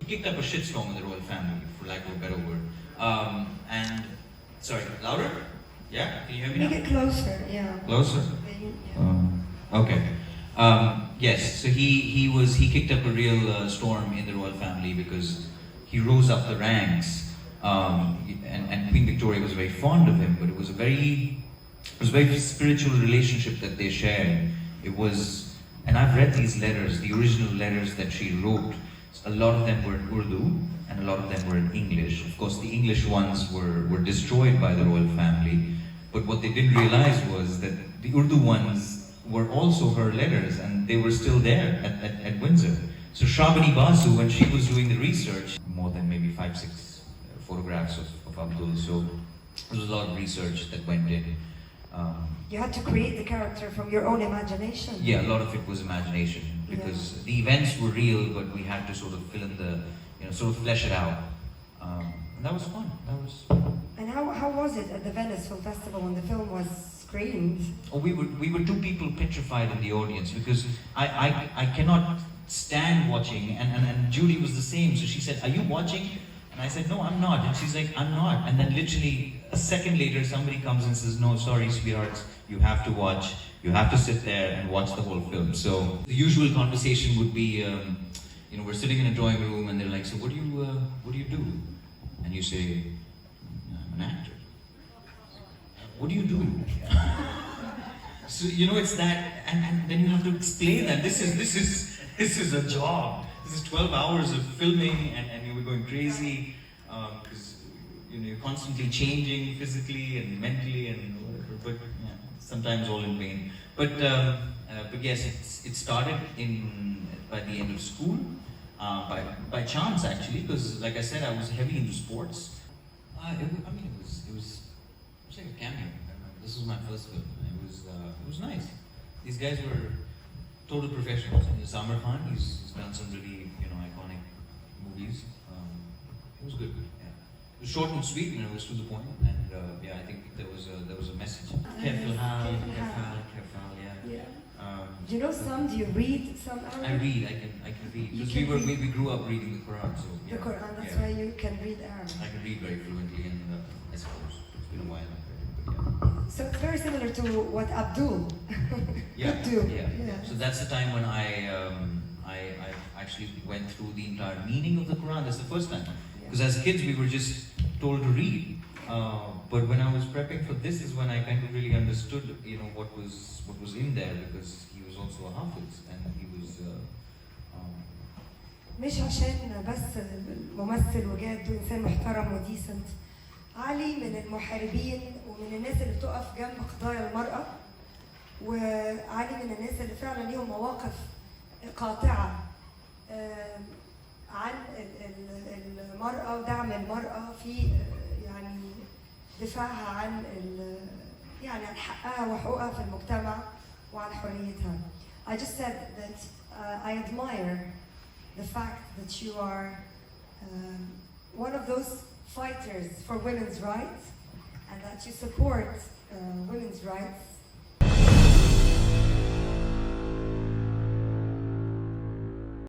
kicked up a shitstorm in the royal family, for lack of a better word. And sorry, louder? Yeah, can you hear me now? Make it closer, yeah. Closer? Yeah. Okay. Yes, so he kicked up a real storm in the royal family because he rose up the ranks, and Queen Victoria was very fond of him, but it was a very spiritual relationship that they shared. It was, and I've read these letters, the original letters that she wrote. A lot of them were in Urdu, and a lot of them were in English. Of course, the English ones were destroyed by the royal family, but what they didn't realize was that the Urdu ones were also her letters, and they were still there at Windsor. So Shabani Basu, when she was doing the research, more than maybe 5-6 photographs of Abdul, so there was a lot of research that went in. You had to create the character from your own imagination. Yeah, a lot of it was imagination, because the events were real, but we had to sort of fill in the, sort of flesh it out. And that was fun. And how was it at the Venice Film Festival when the film was screened? Oh, we were two people petrified in the audience, because I cannot stand watching, and Judy was the same. So she said, "Are you watching?" And I said, "No, I'm not." And she's like, "I'm not." And then literally a second later, somebody comes and says, "No, sorry, sweethearts, you have to watch. You have to sit there and watch the whole film." So the usual conversation would be, we're sitting in a drawing room, and they're like, "So what do you do?" And you say, "I'm an actor." "What do you do?" So it's that, and then you have to explain that this is a job. This is 12 hours of filming, and you were going crazy because you're constantly changing physically and mentally and whatever. But sometimes all in vain. But yes, it started by the end of school, by chance actually, because like I said, I was heavy into sports. It was like a cameo. This was my first film. It was nice. These guys were total professionals. Samir Khan, he's done some really iconic movies. It was good. Yeah. It was short and sweet, and it was to the point. And I think there was a message. Careful, yeah. Do you know some? Do you read some Arabic? I read. I can read. Because we grew up reading the Quran, so the Quran. That's why you can read Arabic. I can read very fluently, and I suppose it's been a while. So it's very similar to what Abdul yeah. do. Yeah. So that's the time when I actually went through the entire meaning of the Quran. That's the first time. Because as kids we were just told to read. But when I was prepping for this is when I kind of really understood, what was in there, because he was also a hafiz, and he was. مش عشان بس الممثل وجاد وإنسان محترم وديسنت. علي من المحاربين ومن الناس اللي بتقف جنب قضايا المرأة، وعلي من الناس اللي فعلا ليهم مواقف قاطعة عن المرأة ودعم المرأة في دفاعها عن عن حقها وحقوقها في المجتمع وعن حريتها. I just said that I admire the fact that you are one of those fighters for women's rights, and that you support women's rights